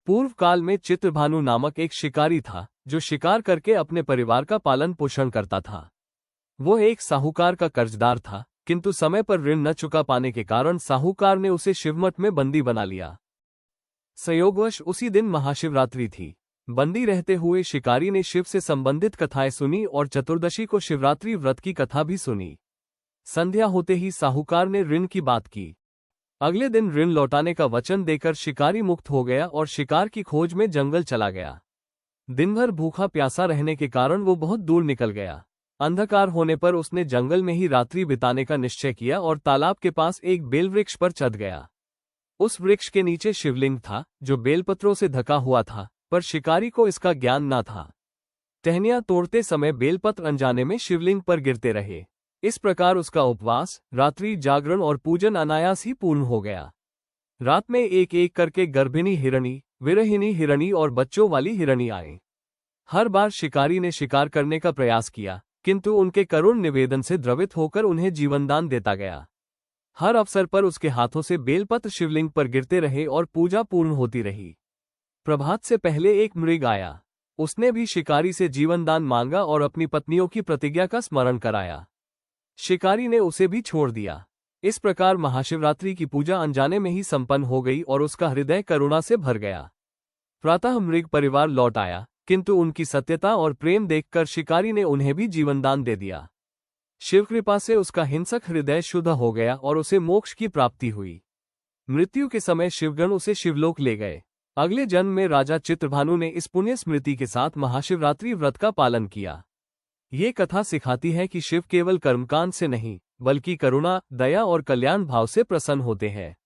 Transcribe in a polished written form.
पूर्व काल में चित्रभानु नामक एक शिकारी था जो शिकार करके अपने परिवार का पालन पोषण करता था। वो एक साहूकार का कर्जदार था, किंतु समय पर ऋण न चुका पाने के कारण साहूकार ने उसे शिवमठ में बंदी बना लिया। संयोगवश उसी दिन महाशिवरात्रि थी। बंदी रहते हुए शिकारी ने शिव से संबंधित कथाएं सुनी और चतुर्दशी को शिवरात्रि व्रत की कथा भी सुनी। संध्या होते ही साहूकार ने ऋण की बात की। अगले दिन ऋण लौटाने का वचन देकर शिकारी मुक्त हो गया और शिकार की खोज में जंगल चला गया। दिन भर भूखा प्यासा रहने के कारण वो बहुत दूर निकल गया। अंधकार होने पर उसने जंगल में ही रात्रि बिताने का निश्चय किया और तालाब के पास एक बेल वृक्ष पर चढ़ गया। उस वृक्ष के नीचे शिवलिंग था जो बेलपत्रों से ढका हुआ था, पर शिकारी को इसका ज्ञान न था। टहनियां तोड़ते समय बेलपत्र अनजाने में शिवलिंग पर गिरते रहे। इस प्रकार उसका उपवास, रात्रि जागरण और पूजन अनायास ही पूर्ण हो गया। रात में एक एक करके गर्भिणी हिरणी, विरहिणी हिरणी और बच्चों वाली हिरणी आए। हर बार शिकारी ने शिकार करने का प्रयास किया, किंतु उनके करुण निवेदन से द्रवित होकर उन्हें जीवनदान देता गया। हर अवसर पर उसके हाथों से बेलपत्र शिवलिंग पर गिरते रहे और पूजा पूर्ण होती रही। प्रभात से पहले एक मृग आया। उसने भी शिकारी से जीवनदान मांगा और अपनी पत्नियों की प्रतिज्ञा का स्मरण कराया। शिकारी ने उसे भी छोड़ दिया। इस प्रकार महाशिवरात्रि की पूजा अनजाने में ही संपन्न हो गई और उसका हृदय करुणा से भर गया। प्रातः मृग परिवार लौट आया, किंतु उनकी सत्यता और प्रेम देखकर शिकारी ने उन्हें भी जीवनदान दे दिया। शिवकृपा से उसका हिंसक हृदय शुद्ध हो गया और उसे मोक्ष की प्राप्ति हुई। मृत्यु के समय शिवगण उसे शिवलोक ले गए। अगले जन्म में राजा चित्रभानु ने इस पुण्य स्मृति के साथ महाशिवरात्रि व्रत का पालन किया। ये कथा सिखाती है कि शिव केवल कर्मकांड से नहीं, बल्कि करुणा, दया और कल्याण भाव से प्रसन्न होते हैं।